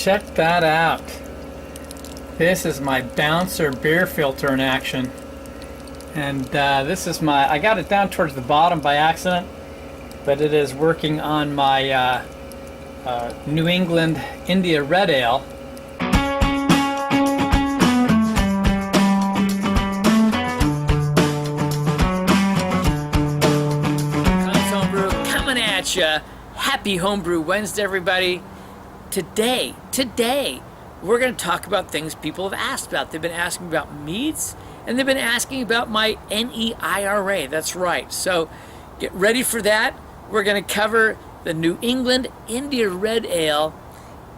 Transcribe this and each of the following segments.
check that out. This is my bouncer beer filter in action. And this is I got it down towards the bottom by accident, but it is working on my New England India Red Ale. Homebrew coming at ya. Happy Homebrew Wednesday, everybody. Today, we're going to talk about things people have asked about. They've been asking about meads, and they've been asking about my NEIRA. That's right. So get ready for that. We're going to cover the New England India Red Ale,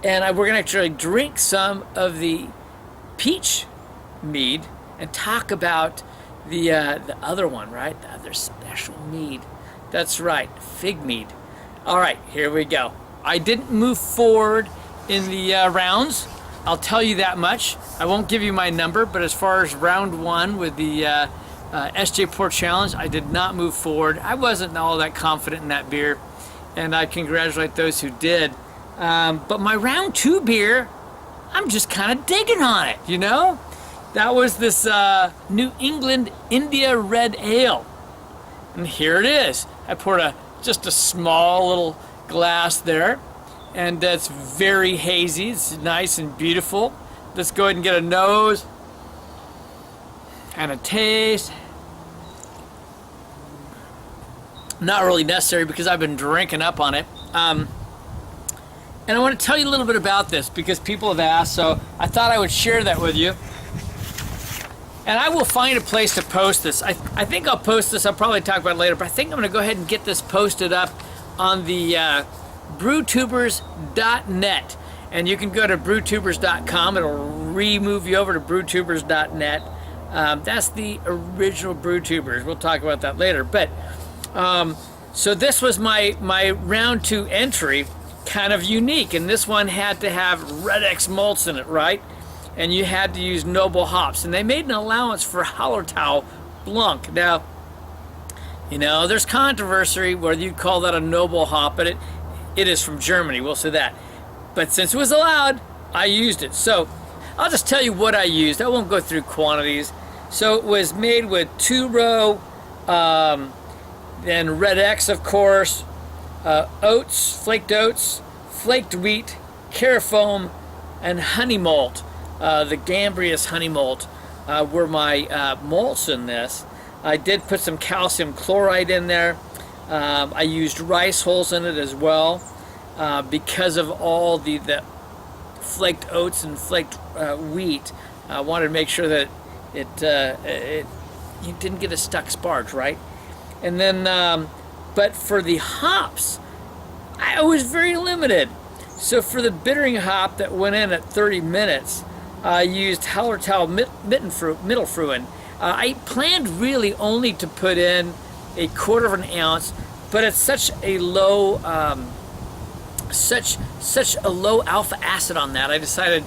and we're going to actually drink some of the peach mead and talk about the other one, right? The other special mead. That's right, fig mead. All right, here we go. I didn't move forward in the rounds. I'll tell you that much. I won't give you my number, but as far as round one with the SJ Pour Challenge, I did not move forward. I wasn't all that confident in that beer, and I congratulate those who did. But my round two beer, I'm just kind of digging on it, you know? That was this New England India Red Ale. And here it is. I poured just a small little glass there, and it's very hazy. It's nice and beautiful. Let's go ahead and get a nose and a taste. Not really necessary because I've been drinking up on it. And I want to tell you a little bit about this because people have asked, so I thought I would share that with you. And I will find a place to post this. I think I'll post this. I'll probably talk about it later, but I think I'm going to go ahead and get this posted up on the brewtubers.net. And you can go to brewtubers.com. It'll remove you over to brewtubers.net. That's the original Brewtubers. We'll talk about that later. But so this was my round two entry, kind of unique. And this one had to have Red X malts in it, right? And you had to use noble hops. And they made an allowance for Hallertau Blanc. Now, you know, there's controversy whether you call that a noble hop, but it is from Germany, we'll say that. But since it was allowed, I used it. So I'll just tell you what I used. I won't go through quantities. So it was made with 2-row, then Red X, of course, oats, flaked wheat, carafoam, and honey malt. The Gambrinus honey malt were my malts in this. I did put some calcium chloride in there. I used rice hulls in it as well because of all the flaked oats and flaked wheat. I wanted to make sure that you didn't get a stuck sparge, right? And then, but for the hops, I was very limited. So for the bittering hop that went in at 30 minutes, I used Hallertau Mittelfrühen. I planned really only to put in a 1/4 of an ounce, but it's such a low, such a low alpha acid on that. I decided,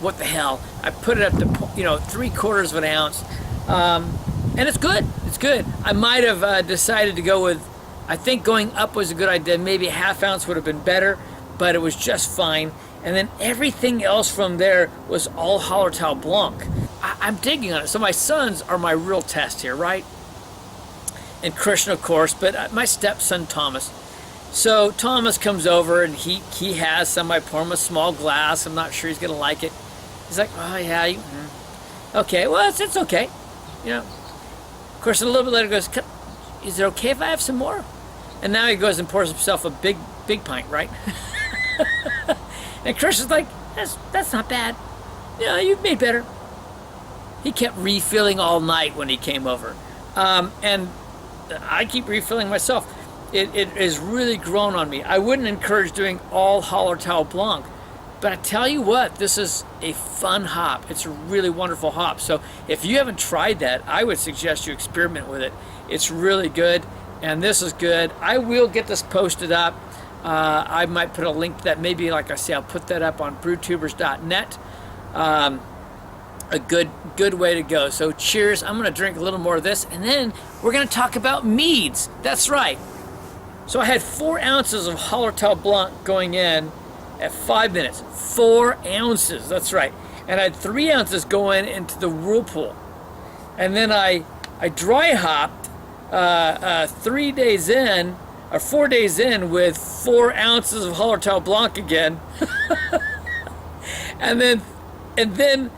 what the hell? I put it up to 3/4 of an ounce, and it's good. It's good. I might have decided to go with. I think going up was a good idea. Maybe a 1/2 ounce would have been better, but it was just fine. And then everything else from there was all Hallertau Blanc. I'm digging on it. So my sons are my real test here, right? And Christian, of course, but my stepson, Thomas. So Thomas comes over, and he has some. I pour him a small glass. I'm not sure he's going to like it. He's like, oh, yeah. Okay, well, it's okay. You know. Of course, a little bit later, he goes, is it okay if I have some more? And now he goes and pours himself a big pint, right? And Christian's like, that's not bad. You know, you've made better. He kept refilling all night when he came over. And I keep refilling myself. It has really grown on me. I wouldn't encourage doing all Hallertau Blanc, but I tell you what, this is a fun hop. It's a really wonderful hop. So if you haven't tried that, I would suggest you experiment with it. It's really good, and this is good. I will get this posted up. I might put a link to that. Maybe, like I say, I'll put that up on brewtubers.net. A good way to go. So cheers. I'm going to drink a little more of this, and then we're going to talk about meads. That's right. So I had 4 ounces of Hallertau Blanc going in, at 5 minutes. 4 ounces, that's right. And I had 3 ounces going into the whirlpool. And then I dry hopped 3 days in, or 4 days in, with 4 ounces of Hallertau Blanc again. and then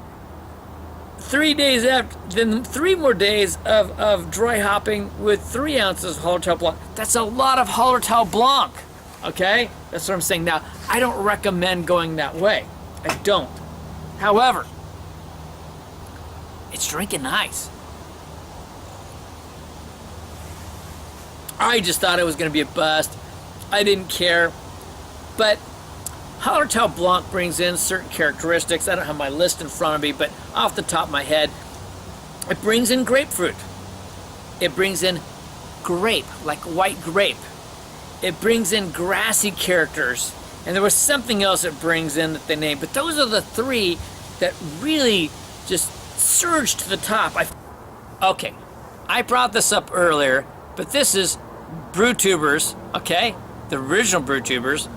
3 days after, then 3 more days of dry hopping with 3 ounces of Hallertau Blanc. That's a lot of Hallertau Blanc, okay? That's what I'm saying. Now, I don't recommend going that way. I don't. However, it's drinking nice. I just thought it was going to be a bust. I didn't care. But Hallertau Blanc brings in certain characteristics. I don't have my list in front of me, but off the top of my head, it brings in grapefruit. It brings in grape, like white grape. It brings in grassy characters. And there was something else it brings in that they named. But those are the 3 that really just surged to the top. Okay, I brought this up earlier, but this is BrewTubers, okay? The original BrewTubers.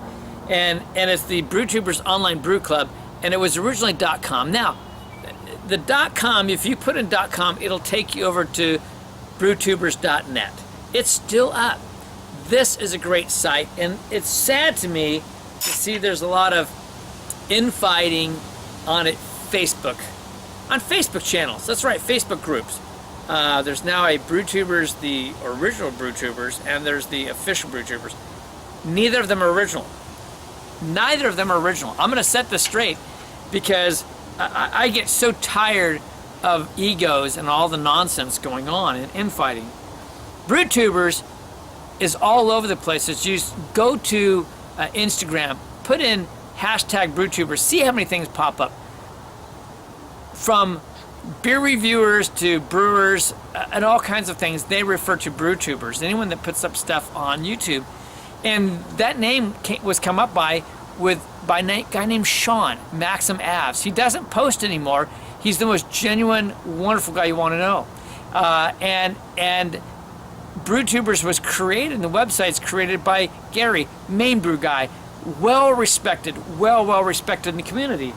And it's the BrewTubers Online Brew Club, and it was originally .com. Now, the .com, if you put in .com, it'll take you over to brewtubers.net. It's still up. This is a great site, and it's sad to me to see there's a lot of infighting on Facebook channels. That's right, Facebook groups. There's now a BrewTubers, the original BrewTubers, and there's the official BrewTubers. Neither of them are original. Neither of them are original. I'm going to set this straight because I get so tired of egos and all the nonsense going on and infighting. BrewTubers is all over the place. It's just go to Instagram, put in hashtag BrewTubers, see how many things pop up. From beer reviewers to brewers and all kinds of things, they refer to BrewTubers. Anyone that puts up stuff on YouTube. And that name was come up by a guy named Sean, Maxim Avs. He doesn't post anymore. He's the most genuine, wonderful guy you want to know. And BrewTubers was created, and the website's created by Gary, main brew guy, well respected in the community.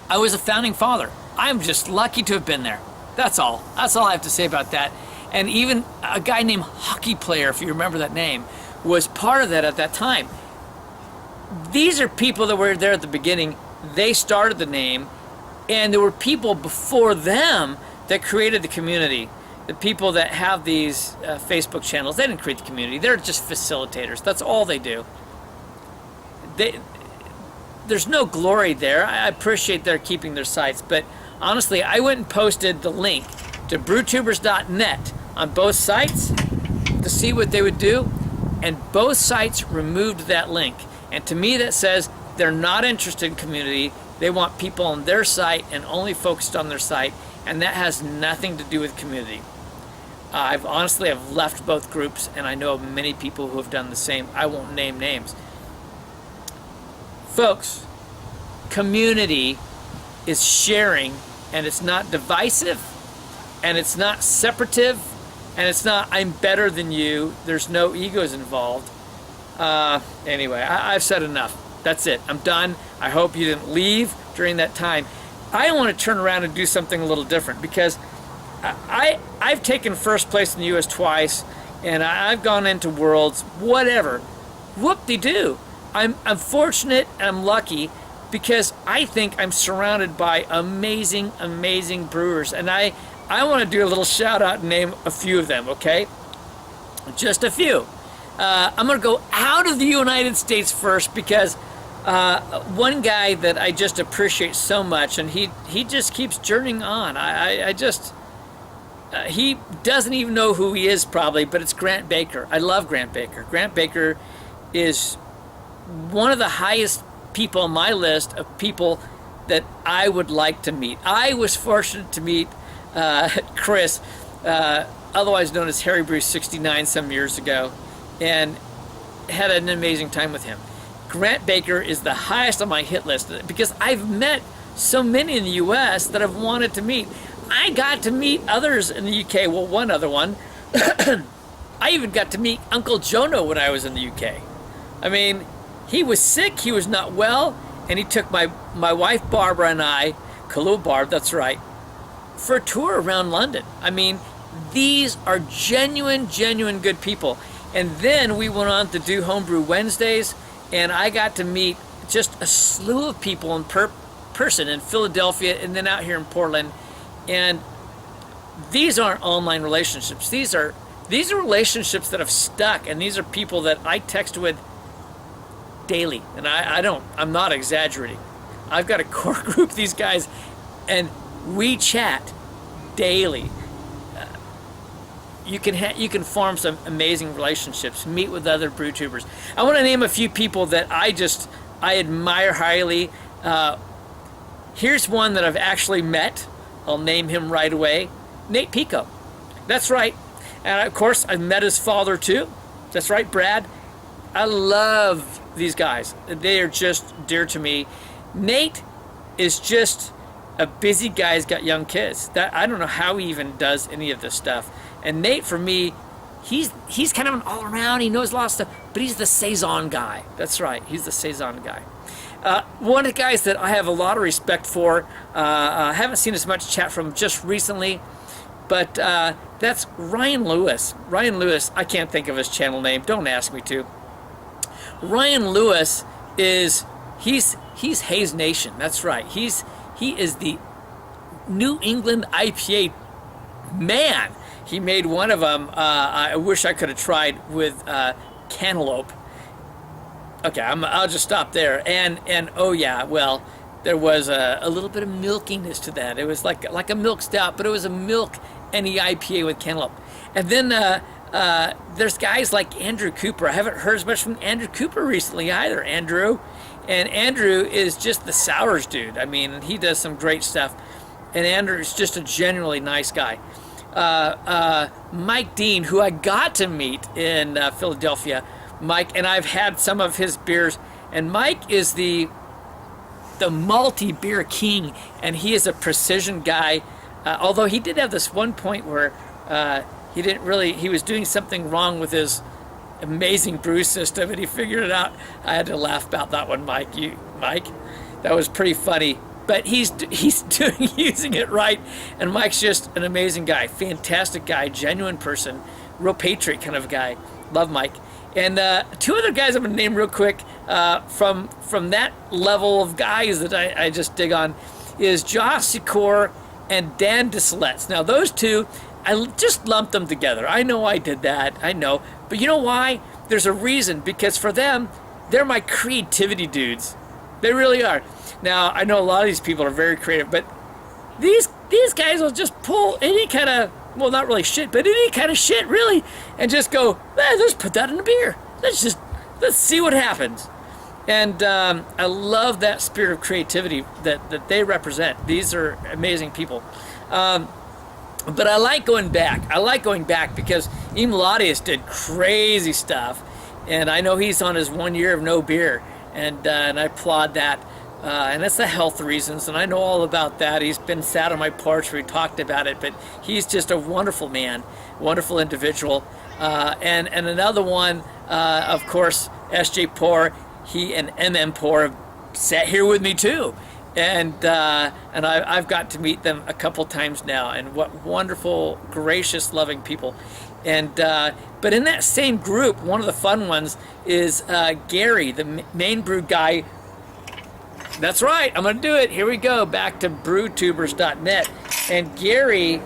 I was a founding father. I'm just lucky to have been there. That's all. That's all I have to say about that. And even a guy named Hockey Player, if you remember that name, was part of that at that time. These are people that were there at the beginning. They started the name, and there were people before them that created the community. The people that have these Facebook channels, they didn't create the community. They're just facilitators. That's all they do. There's no glory there. I appreciate their keeping their sites, but honestly, I went and posted the link to brewtubers.net on both sites to see what they would do, and both sites removed that link. And to me, that says they're not interested in community. They want people on their site and only focused on their site, and that has nothing to do with community. I've left both groups, and I know of many people who have done the same. I won't name names. Folks, community is sharing, and it's not divisive, and it's not separative, and it's not I'm better than you. There's no egos involved. Anyway, I've said enough. That's it. I'm done. I hope you didn't leave during that time. I want to turn around and do something a little different because I've taken first place in the U.S. twice, and I've gone into worlds, whatever. Whoop-de-doo. I'm fortunate and I'm lucky because I think I'm surrounded by amazing, amazing brewers. And I want to do a little shout out and name a few of them, okay? Just a few. I'm going to go out of the United States first because one guy that I just appreciate so much, and he just keeps journeying on. He doesn't even know who he is probably, but it's Grant Baker. I love Grant Baker. Grant Baker is one of the highest people on my list of people that I would like to meet. I was fortunate to meet Chris, otherwise known as Harry Brew 69 some years ago, and had an amazing time with him. Grant Baker is the highest on my hit list because I've met so many in the U.S. that I've wanted to meet. I got to meet others in the U.K. Well, one other one. I even got to meet Uncle Jono when I was in the U.K. I mean, He was sick, he was not well, and he took my wife Barbara and I, Kalu Barb, that's right, for a tour around London. I mean, these are genuine good people. And then we went on to do Homebrew Wednesdays, and I got to meet just a slew of people in person in Philadelphia and then out here in Portland. And these aren't online relationships. These are relationships that have stuck, and these are people that I text with daily. And I'm not exaggerating. I've got a core group of these guys, and we chat daily. You can form some amazing relationships, meet with other brew tubers. I want to name a few people that I admire highly. Here's one that I've actually met. I'll name him right away. Nate Pico. That's right. And of course, I've met his father too. That's right, Brad. I love these guys. They are just dear to me. Nate is just a busy guy who's got young kids. I don't know how he even does any of this stuff. And Nate, for me, he's kind of an all-around. He knows a lot of stuff, but he's the Saison guy. That's right. He's the Saison guy. One of the guys that I have a lot of respect for, I haven't seen as much chat from just recently, but that's Ryan Lewis. Ryan Lewis, I can't think of his channel name. Don't ask me to. Ryan Lewis he's Hayes Nation. That's right. He is the New England IPA man. He made one of them. I wish I could have tried with cantaloupe. Okay, I'll just stop there. And oh yeah, well, there was a little bit of milkiness to that. It was like a milk stout, but it was a milk NE IPA with cantaloupe. And then there's guys like Andrew Cooper. I haven't heard as much from Andrew Cooper recently either. Andrew is just the sours dude. I mean, he does some great stuff. And Andrew is just a genuinely nice guy. Mike Dean, who I got to meet in Philadelphia. Mike, and I've had some of his beers, and Mike is the multi-beer king, and he is a precision guy, although he did have this one point where he was doing something wrong with his amazing brew system, and he figured it out. I had to laugh about that one, Mike. That was pretty funny. But he's using it right, and Mike's just an amazing guy, fantastic guy, genuine person, real patriot kind of guy. Love Mike. And two other guys I'm going to name real quick from that level of guys that I just dig on is Josh Sikor and Dan DeSletz. Now those two, I just lumped them together. I know I did that, I know. But you know why? There's a reason, because for them, they're my creativity dudes. They really are. Now, I know a lot of these people are very creative, but these guys will just pull any kind of, well, not really shit, but any kind of shit, really, and just go, let's put that in a beer. Let's see what happens. And I love that spirit of creativity that they represent. These are amazing people. But I like going back because Emiladius did crazy stuff, and I know he's on his 1 year of no beer, and I applaud that. And that's the health reasons, and I know all about that. He's been sat on my porch where we talked about it, but he's just a wonderful man, wonderful individual. And another one, of course, S.J. Poor, he and M.M. Poor have sat here with me too. And I've got to meet them a couple times now, and what wonderful, gracious, loving people. And but in that same group, one of the fun ones is Gary, the main brew guy. That's right, I'm going to do it. Here we go, back to brewtubers.net. And Gary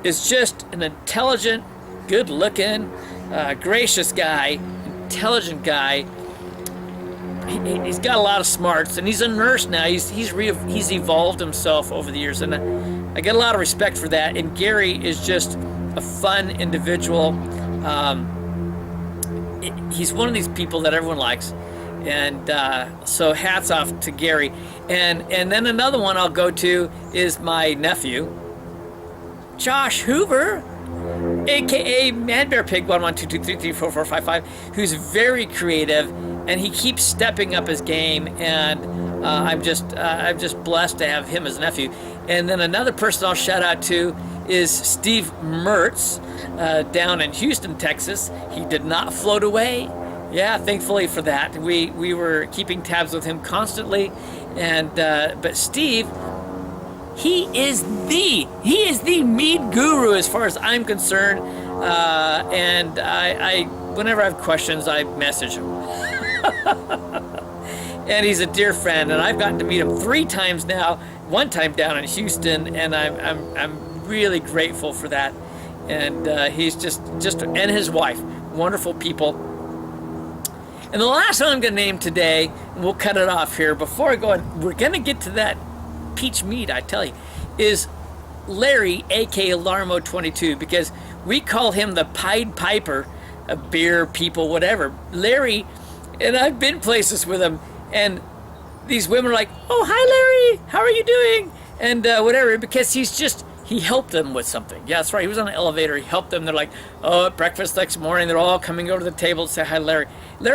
is just an intelligent, good-looking, gracious guy, intelligent guy. He's got a lot of smarts, and he's a nurse now. He's evolved himself over the years, and I get a lot of respect for that. And Gary is just a fun individual. He's one of these people that everyone likes. And so hats off to Gary. And then another one I'll go to is my nephew, Josh Hoover, aka ManBearPig 112233445, who's very creative, and he keeps stepping up his game, and I'm just blessed to have him as a nephew. And then another person I'll shout out to is Steve Mertz down in Houston, Texas. He did not float away. Yeah, thankfully for that. We were keeping tabs with him constantly, and but Steve, he is the mead guru as far as I'm concerned. And I whenever I have questions, I message him. And he's a dear friend, and I've gotten to meet him 3 times now. One time down in Houston, and I'm really grateful for that. And he's just and his wife, wonderful people. And the last one I'm going to name today, and we'll cut it off here. Before I go on, we're going to get to that peach mead, I tell you, is Larry, aka Larmo 22, because we call him the Pied Piper of beer people, whatever. Larry, and I've been places with him, and these women are like, "Oh, hi Larry, how are you doing?" And whatever, because he helped them with something. Yeah, that's right. He was on an elevator. He helped them. They're like, oh, at breakfast next morning, they're all coming over to the table to say hi, Larry.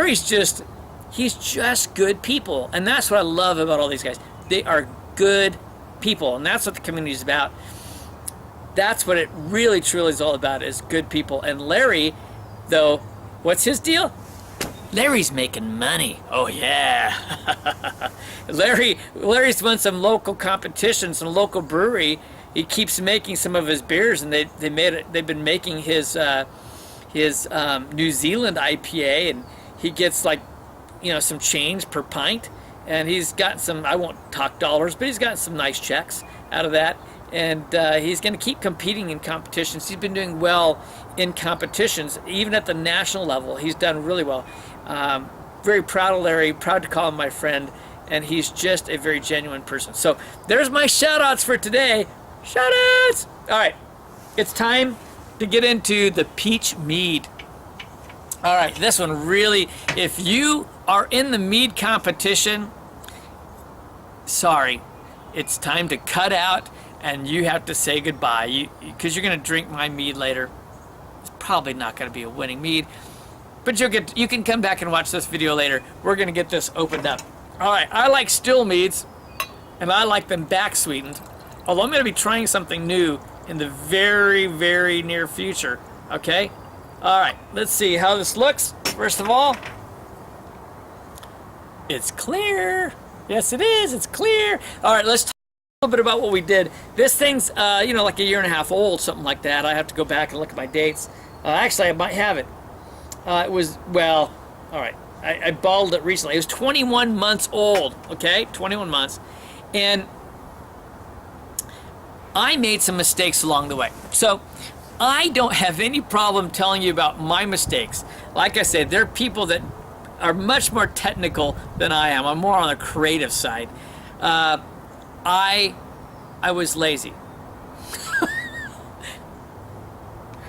He's just good people. And that's what I love about all these guys. They are good people. And that's what the community is about. That's what it really, truly is all about, is good people. And Larry, though, what's his deal? Larry's making money. Oh, yeah. Larry's won some local competitions, some local brewery. He keeps making some of his beers, and they've been making his New Zealand IPA, and he gets like, some change per pint, and he's got some, I won't talk dollars, but he's got some nice checks out of that, and he's going to keep competing in competitions. He's been doing well in competitions, even at the national level. He's done really well. Very proud of Larry, proud to call him my friend, and he's just a very genuine person. So there's my shout outs for today. Shout outs! All right, it's time to get into the peach mead. All right, this one really, if you are in the mead competition, sorry, it's time to cut out, and you have to say goodbye, because you're going to drink my mead later. It's probably not going to be a winning mead, but you can come back and watch this video later. We're going to get this opened up. All right, I like still meads, and I like them back sweetened. Although I'm going to be trying something new in the very, very near future. Okay? All right, let's see how this looks. First of all, it's clear. Yes, it is. It's clear. All right, let's talk a little bit about what we did. This thing's, like a 1.5 years old, something like that. I have to go back and look at my dates. Actually, I might have it. It was, well, all right. I bottled it recently. It was 21 months old, okay? 21 months. And I made some mistakes along the way. So I don't have any problem telling you about my mistakes. Like I said, there are people that are much more technical than I am. I'm more on the creative side. I was lazy.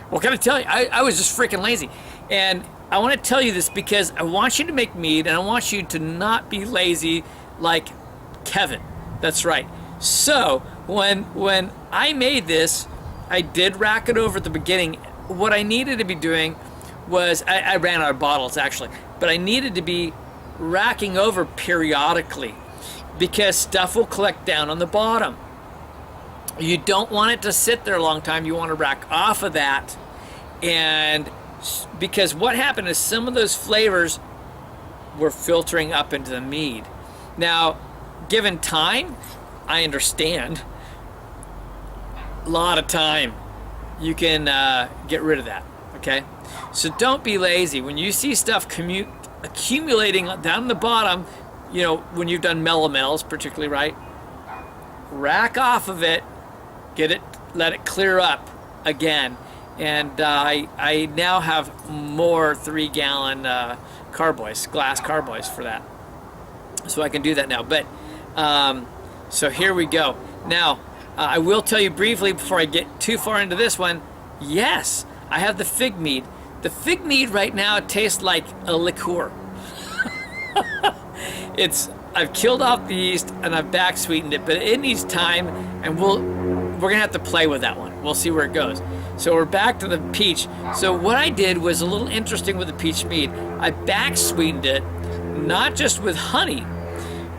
What can I tell you? I was just freaking lazy. And I want to tell you this because I want you to make mead, and I want you to not be lazy like Kevin. That's right. So when I made this, I did rack it over at the beginning. What I needed to be doing was, I ran out of bottles actually, but I needed to be racking over periodically because stuff will collect down on the bottom. You don't want it to sit there a long time. You want to rack off of that, and because what happened is some of those flavors were filtering up into the mead. Now, given time, I understand. A lot of time, you can get rid of that, okay? So don't be lazy. When you see stuff accumulating down the bottom, when you've done melomels, particularly, right? Rack off of it, let it clear up again. And I now have more 3-gallon carboys, glass carboys for that. So I can do that now. But so here we go. Now, I will tell you briefly before I get too far into this one, yes, I have the fig mead. The fig mead right now tastes like a liqueur. I've killed off the yeast and I've back sweetened it, but it needs time, and we're gonna have to play with that one. We'll see where it goes. So we're back to the peach. So what I did was a little interesting with the peach mead. I back sweetened it, not just with honey,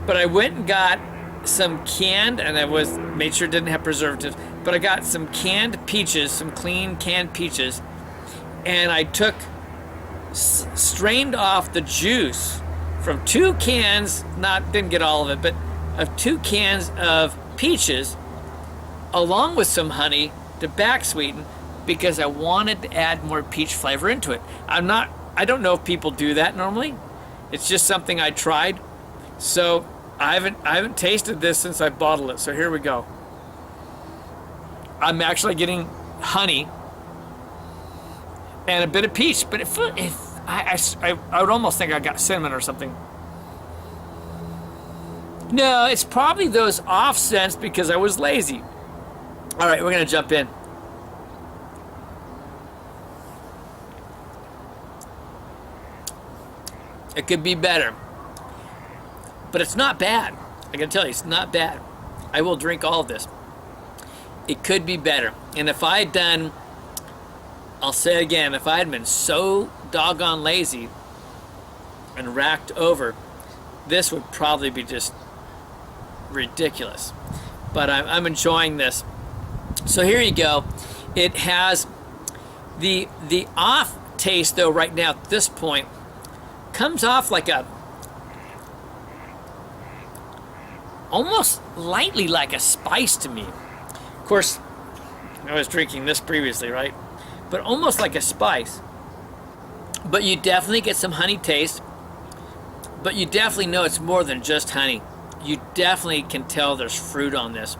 but I went and got some canned, and made sure it didn't have preservatives, but I got some canned peaches, some clean canned peaches, and I took strained off the juice from 2 cans, didn't get all of it, but of 2 cans of peaches, along with some honey to back sweeten, because I wanted to add more peach flavor into it. I don't know if people do that normally. It's just something I tried. So I haven't tasted this since I bottled it. So here we go. I'm actually getting honey and a bit of peach, but I would almost think I got cinnamon or something. No, it's probably those off scents because I was lazy. All right, we're gonna jump in. It could be better, but it's not bad. I can tell you, it's not bad. I will drink all of this. It could be better. And if I had done, I'll say it again, if I had been so doggone lazy and racked over, this would probably be just ridiculous. But I'm enjoying this. So here you go. It has the off taste though right now at this point comes off like almost lightly like a spice to me. Of course, I was drinking this previously, right? But almost like a spice. But you definitely get some honey taste. But you definitely know it's more than just honey. You definitely can tell there's fruit on this.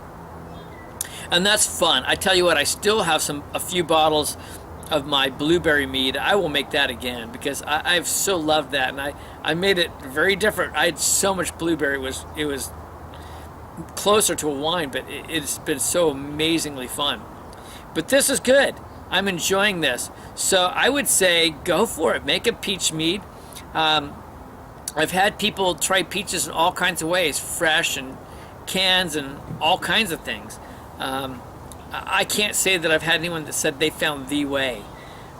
And that's fun. I tell you what, I still have a few bottles of my blueberry mead. I will make that again because I've so loved that, and I made it very different. I had so much blueberry. It was closer to a wine, but it's been so amazingly fun. But this is good. I'm enjoying this. So I would say go for it. Make a peach mead. I've had people try peaches in all kinds of ways, fresh and cans and all kinds of things. I can't say that I've had anyone that said they found the way.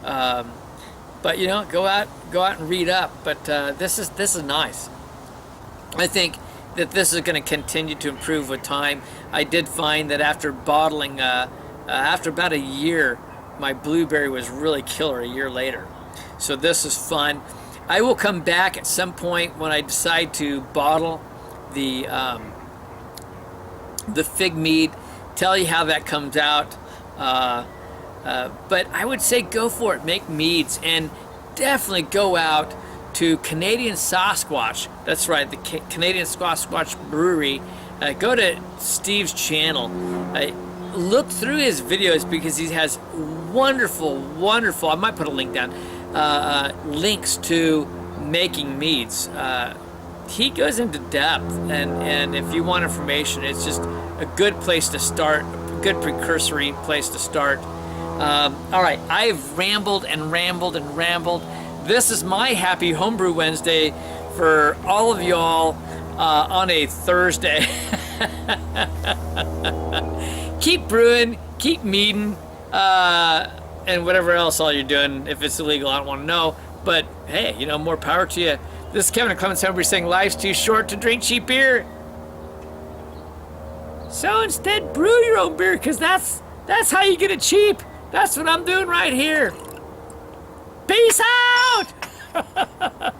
But you know, go out and read up. But this is nice. I think that this is going to continue to improve with time. I did find that after bottling, after about a year, my blueberry was really killer a year later. So this is fun. I will come back at some point when I decide to bottle the fig mead, tell you how that comes out. But I would say go for it. Make meads, and definitely go out to Canadian Sasquatch. That's right, the Canadian Sasquatch Brewery. Go to Steve's channel. Look through his videos because he has wonderful, I might put a link down, links to making meads. He goes into depth, and if you want information, it's just a good place to start, a good precursory place to start. All right, I've rambled and rambled and rambled. This is my Happy Homebrew Wednesday for all of y'all on a Thursday. Keep brewing, keep meading, and whatever else all you're doing. If it's illegal, I don't want to know. But hey, you know, more power to you. This is Kevin at Clemens Homebrew saying life's too short to drink cheap beer. So instead, brew your own beer, because that's how you get it cheap. That's what I'm doing right here. Peace out!